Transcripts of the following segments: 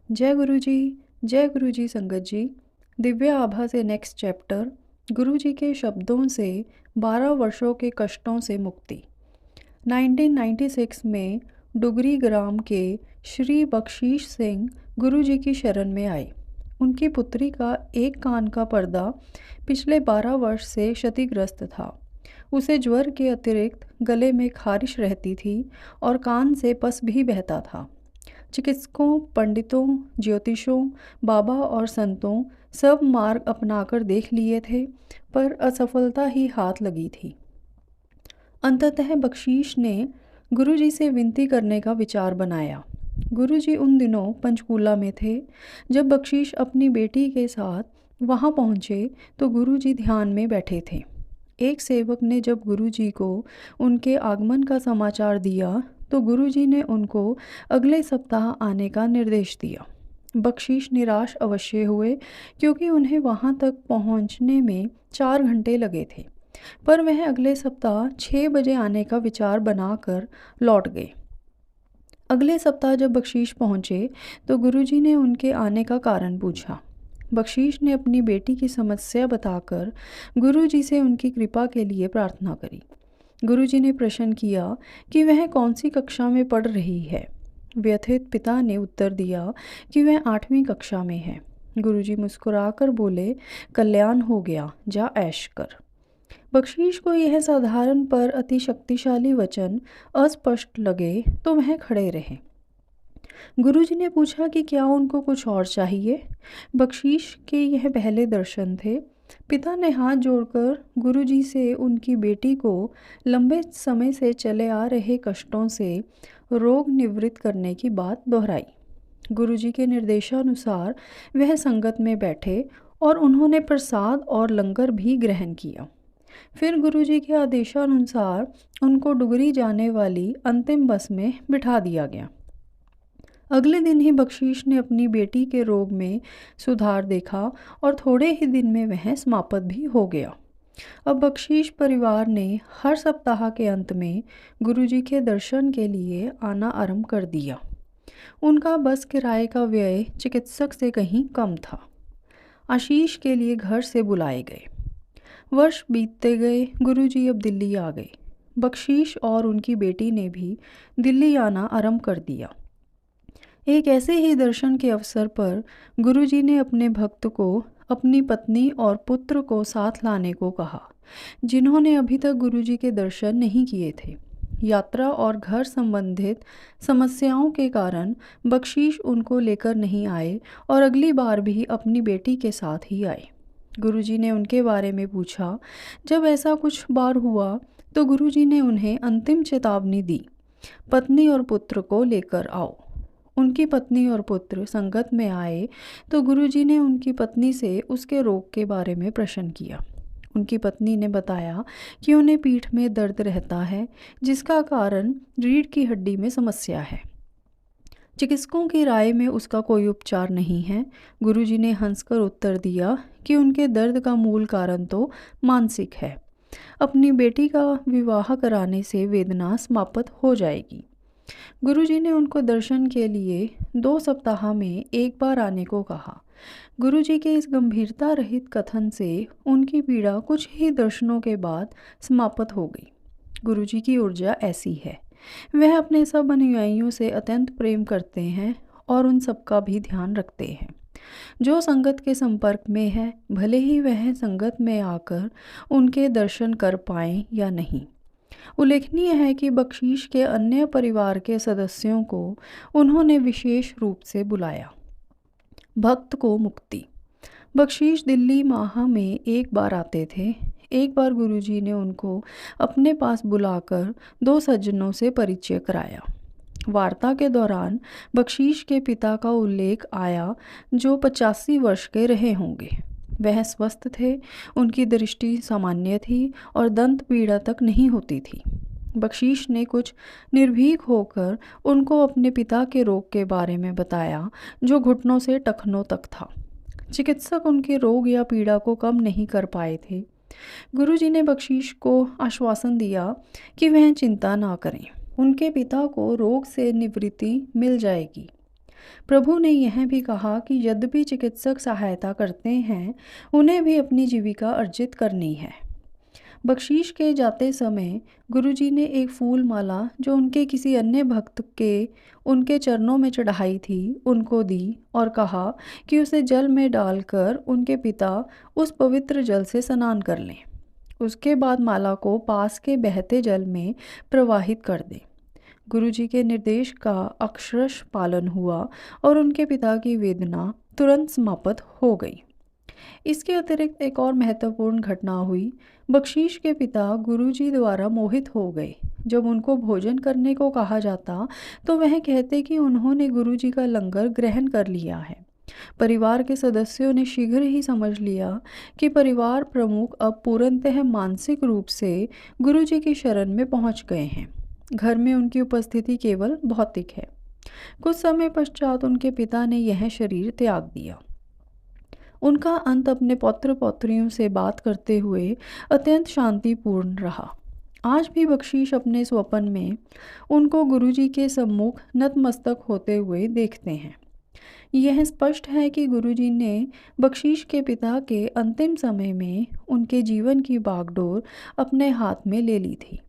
जय गुरु जी संगत जी। दिव्य आभा से नेक्स्ट चैप्टर। गुरु जी के शब्दों से 12 वर्षों के कष्टों से मुक्ति। 1996 में डुगरी ग्राम के श्री बख्शीश सिंह गुरु जी की शरण में आए। उनकी पुत्री का एक कान का पर्दा पिछले 12 वर्ष से क्षतिग्रस्त था। उसे ज्वर के अतिरिक्त गले में खारिश रहती थी और कान से पस भी बहता था। चिकित्सकों, पंडितों, ज्योतिषों, बाबा और संतों सब मार्ग अपनाकर देख लिए थे, पर असफलता ही हाथ लगी थी। अंततः बख्शीश ने गुरुजी से विनती करने का विचार बनाया। गुरुजी उन दिनों पंचकूला में थे। जब बख्शीश अपनी बेटी के साथ वहां पहुंचे तो गुरुजी ध्यान में बैठे थे। एक सेवक ने जब गुरुजी को उनके आगमन का समाचार दिया तो गुरुजी ने उनको अगले सप्ताह आने का निर्देश दिया। बख्शीश निराश अवश्य हुए, क्योंकि उन्हें वहां तक पहुंचने में 4 घंटे लगे थे, पर वह अगले सप्ताह 6 बजे आने का विचार बनाकर लौट गए। अगले सप्ताह जब बख्शीश पहुंचे तो गुरुजी ने उनके आने का कारण पूछा। बख्शीश ने अपनी बेटी की समस्या बताकर गुरुजी से उनकी कृपा के लिए प्रार्थना करी। गुरुजी ने प्रश्न किया कि वह कौन सी कक्षा में पढ़ रही है। व्यथित पिता ने उत्तर दिया कि वह 8वीं कक्षा में है। गुरुजी मुस्कुराकर बोले, कल्याण हो गया, जा ऐश कर। बख्शीश को यह साधारण पर अति शक्तिशाली वचन अस्पष्ट लगे तो वह खड़े रहे। गुरुजी ने पूछा कि क्या उनको कुछ और चाहिए। बख्शीश के यह पहले दर्शन थे। पिता ने हाथ जोड़कर गुरुजी से उनकी बेटी को लंबे समय से चले आ रहे कष्टों से रोग निवृत्त करने की बात दोहराई। गुरुजी के निर्देशानुसार वह संगत में बैठे और उन्होंने प्रसाद और लंगर भी ग्रहण किया। फिर गुरुजी के आदेशानुसार उनको डुगरी जाने वाली अंतिम बस में बिठा दिया गया। अगले दिन ही बख्शीश ने अपनी बेटी के रोग में सुधार देखा और थोड़े ही दिन में वह समाप्त भी हो गया। अब बख्शीश परिवार ने हर सप्ताह के अंत में गुरुजी के दर्शन के लिए आना आरंभ कर दिया। उनका बस किराए का व्यय चिकित्सक से कहीं कम था। आशीष के लिए घर से बुलाए गए। वर्ष बीतते गए। गुरुजी अब दिल्ली आ गए। बख्शीश और उनकी बेटी ने भी दिल्ली आना आरंभ कर दिया। एक ऐसे ही दर्शन के अवसर पर गुरुजी ने अपने भक्त को अपनी पत्नी और पुत्र को साथ लाने को कहा, जिन्होंने अभी तक गुरुजी के दर्शन नहीं किए थे। यात्रा और घर संबंधित समस्याओं के कारण बख्शीश उनको लेकर नहीं आए और अगली बार भी अपनी बेटी के साथ ही आए। गुरुजी ने उनके बारे में पूछा। जब ऐसा कुछ बार हुआ तो गुरुजी ने उन्हें अंतिम चेतावनी दी, पत्नी और पुत्र को लेकर आओ। उनकी पत्नी और पुत्र संगत में आए तो गुरुजी ने उनकी पत्नी से उसके रोग के बारे में प्रश्न किया। उनकी पत्नी ने बताया कि उन्हें पीठ में दर्द रहता है, जिसका कारण रीढ़ की हड्डी में समस्या है। चिकित्सकों की राय में उसका कोई उपचार नहीं है। गुरुजी ने हंसकर उत्तर दिया कि उनके दर्द का मूल कारण तो मानसिक है। अपनी बेटी का विवाह कराने से वेदना समाप्त हो जाएगी। गुरुजी ने उनको दर्शन के लिए 2 सप्ताह में एक बार आने को कहा। गुरुजी के इस गंभीरता रहित कथन से उनकी पीड़ा कुछ ही दर्शनों के बाद समाप्त हो गई। गुरुजी की ऊर्जा ऐसी है, वह अपने सब अनुयायियों से अत्यंत प्रेम करते हैं और उन सबका भी ध्यान रखते हैं। जो संगत के संपर्क में है, भले ही वह संगत में आकर उनके दर्शन कर पाएं या नहीं। उल्लेखनीय है कि बख्शीश के अन्य परिवार के सदस्यों को उन्होंने विशेष रूप से बुलाया। भक्त को मुक्ति। बख्शीश दिल्ली माह में एक बार आते थे। एक बार गुरुजी ने उनको अपने पास बुलाकर 2 सज्जनों से परिचय कराया। वार्ता के दौरान बख्शीश के पिता का उल्लेख आया, जो 85 वर्ष के रहे होंगे। वह स्वस्थ थे, उनकी दृष्टि सामान्य थी और दंत पीड़ा तक नहीं होती थी। बख्शीश ने कुछ निर्भीक होकर उनको अपने पिता के रोग के बारे में बताया, जो घुटनों से टखनों तक था। चिकित्सक उनके रोग या पीड़ा को कम नहीं कर पाए थे। गुरुजी ने बख्शीश को आश्वासन दिया कि वह चिंता ना करें, उनके पिता को रोग से निवृत्ति मिल जाएगी। प्रभु ने यह भी कहा कि यद्यपि चिकित्सक सहायता करते हैं, उन्हें भी अपनी जीविका अर्जित करनी है। बख्शीश के जाते समय गुरुजी ने एक फूल माला जो उनके किसी अन्य भक्त के उनके चरणों में चढ़ाई थी उनको दी और कहा कि उसे जल में डालकर उनके पिता उस पवित्र जल से स्नान कर लें। उसके बाद माला को पास के बहते जल में प्रवाहित कर दें। गुरुजी के निर्देश का अक्षरश पालन हुआ और उनके पिता की वेदना तुरंत समाप्त हो गई। इसके अतिरिक्त एक और महत्वपूर्ण घटना हुई। बख्शीश के पिता गुरुजी द्वारा मोहित हो गए। जब उनको भोजन करने को कहा जाता तो वह कहते कि उन्होंने गुरुजी का लंगर ग्रहण कर लिया है। परिवार के सदस्यों ने शीघ्र ही समझ लिया कि परिवार प्रमुख अब पूर्णतः मानसिक रूप से गुरुजी की शरण में पहुंच गए हैं। घर में उनकी उपस्थिति केवल भौतिक है। कुछ समय पश्चात उनके पिता ने यह शरीर त्याग दिया। उनका अंत अपने पौत्र पौत्रियों से बात करते हुए अत्यंत शांतिपूर्ण रहा। आज भी बख्शीश अपने स्वप्न में उनको गुरुजी के सम्मुख नतमस्तक होते हुए देखते हैं। यह स्पष्ट है कि गुरुजी ने बख्शीश के पिता के अंतिम समय में उनके जीवन की बागडोर अपने हाथ में ले ली थी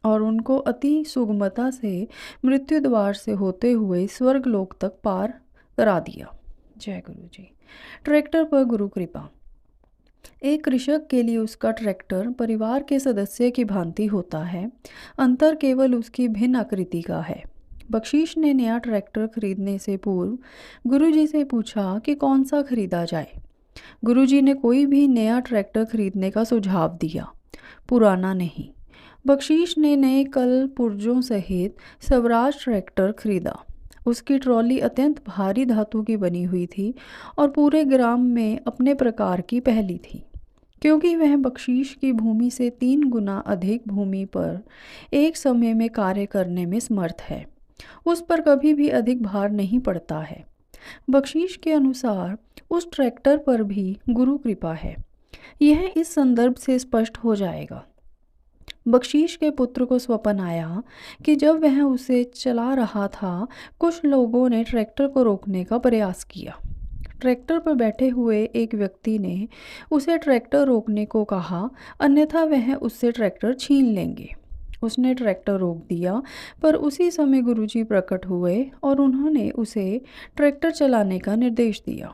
और उनको अति सुगमता से मृत्यु द्वार से होते हुए स्वर्गलोक तक पार करा दिया। जय गुरु जी। ट्रैक्टर पर गुरु कृपा। एक कृषक के लिए उसका ट्रैक्टर परिवार के सदस्य की भांति होता है। अंतर केवल उसकी भिन्न आकृति का है। बख्शीश ने नया ट्रैक्टर खरीदने से पूर्व गुरुजी से पूछा कि कौन सा खरीदा जाए। गुरुजी ने कोई भी नया ट्रैक्टर खरीदने का सुझाव दिया, पुराना नहीं। बख्शीश ने नए कल पुर्जों सहित स्वराज ट्रैक्टर खरीदा। उसकी ट्रॉली अत्यंत भारी धातु की बनी हुई थी और पूरे ग्राम में अपने प्रकार की पहली थी, क्योंकि वह बख्शीश की भूमि से 3 गुना अधिक भूमि पर एक समय में कार्य करने में समर्थ है। उस पर कभी भी अधिक भार नहीं पड़ता है। बख्शीश के अनुसार उस ट्रैक्टर पर भी गुरु कृपा है। यह इस संदर्भ से स्पष्ट हो जाएगा। बख्शीश के पुत्र को स्वप्न आया कि जब वह उसे चला रहा था, कुछ लोगों ने ट्रैक्टर को रोकने का प्रयास किया। ट्रैक्टर पर बैठे हुए एक व्यक्ति ने उसे ट्रैक्टर रोकने को कहा, अन्यथा वह उससे ट्रैक्टर छीन लेंगे। उसने ट्रैक्टर रोक दिया, पर उसी समय गुरुजी प्रकट हुए और उन्होंने उसे ट्रैक्टर चलाने का निर्देश दिया।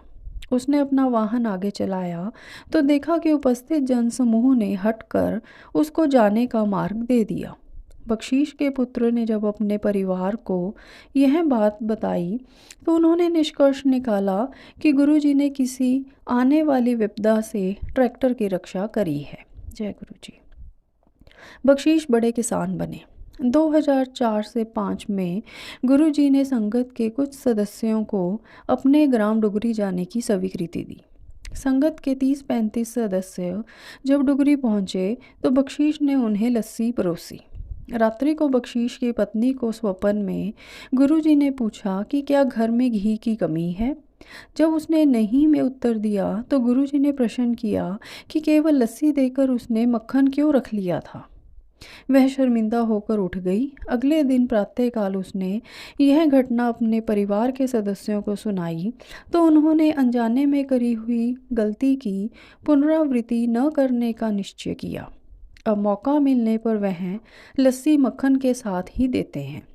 उसने अपना वाहन आगे चलाया तो देखा कि उपस्थित जनसमूह ने हटकर उसको जाने का मार्ग दे दिया। बख्शीश के पुत्र ने जब अपने परिवार को यह बात बताई तो उन्होंने निष्कर्ष निकाला कि गुरुजी ने किसी आने वाली विपदा से ट्रैक्टर की रक्षा करी है। जय गुरुजी। बख्शीश बड़े किसान बने। 2004 से 5 में गुरुजी ने संगत के कुछ सदस्यों को अपने ग्राम डुगरी जाने की स्वीकृति दी। संगत के 30-35 सदस्य जब डुगरी पहुँचे तो बख्शीश ने उन्हें लस्सी परोसी। रात्रि को बख्शीश की पत्नी को स्वप्न में गुरुजी ने पूछा कि क्या घर में घी की कमी है। जब उसने नहीं में उत्तर दिया तो गुरुजी ने प्रश्न किया कि केवल लस्सी देकर उसने मक्खन क्यों रख लिया था। वह शर्मिंदा होकर उठ गई। अगले दिन प्रातःकाल उसने यह घटना अपने परिवार के सदस्यों को सुनाई तो उन्होंने अनजाने में करी हुई गलती की पुनरावृत्ति न करने का निश्चय किया। अब मौका मिलने पर वह लस्सी मक्खन के साथ ही देते हैं।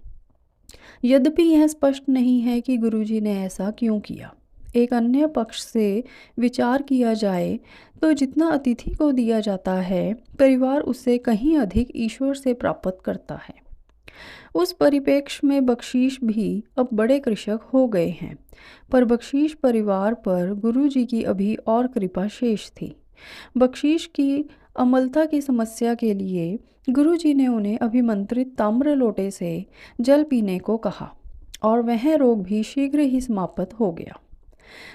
यद्यपि यह स्पष्ट नहीं है कि गुरुजी ने ऐसा क्यों किया। एक अन्य पक्ष से विचार किया जाए तो जितना अतिथि को दिया जाता है, परिवार उससे कहीं अधिक ईश्वर से प्राप्त करता है। उस परिप्रेक्ष्य में बख्शीश भी अब बड़े कृषक हो गए हैं, पर बख्शीश परिवार पर गुरुजी की अभी और कृपा शेष थी। बख्शीश की अमलता की समस्या के लिए गुरुजी ने उन्हें अभिमंत्रित ताम्र लोटे से जल पीने को कहा और वह रोग भी शीघ्र ही समाप्त हो गया।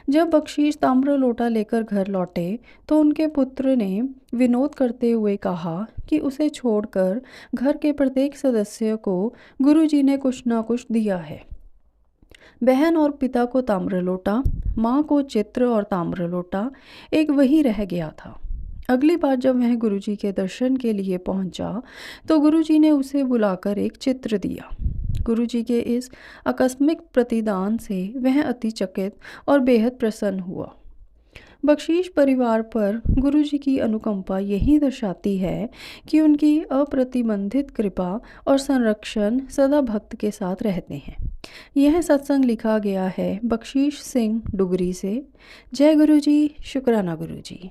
जब बख्शीश ताम्र लोटा लेकर घर लौटे तो उनके पुत्र ने विनोद करते हुए कहा कि उसे छोड़कर घर के प्रत्येक सदस्य को गुरुजी ने कुछ न कुछ दिया है। बहन और पिता को ताम्र लोटा, माँ को चित्र और ताम्र लोटा, एक वही रह गया था। अगली बार जब वह गुरुजी के दर्शन के लिए पहुंचा तो गुरुजी ने उसे बुलाकर एक चित्र दिया। गुरु जी के इस आकस्मिक प्रतिदान से वह अति चकित और बेहद प्रसन्न हुआ। बख्शीश परिवार पर गुरु जी की अनुकंपा यही दर्शाती है कि उनकी अप्रतिबंधित कृपा और संरक्षण सदा भक्त के साथ रहते हैं। यह सत्संग लिखा गया है बख्शीश सिंह डुगरी से। जय गुरु जी, शुक्राना गुरु जी।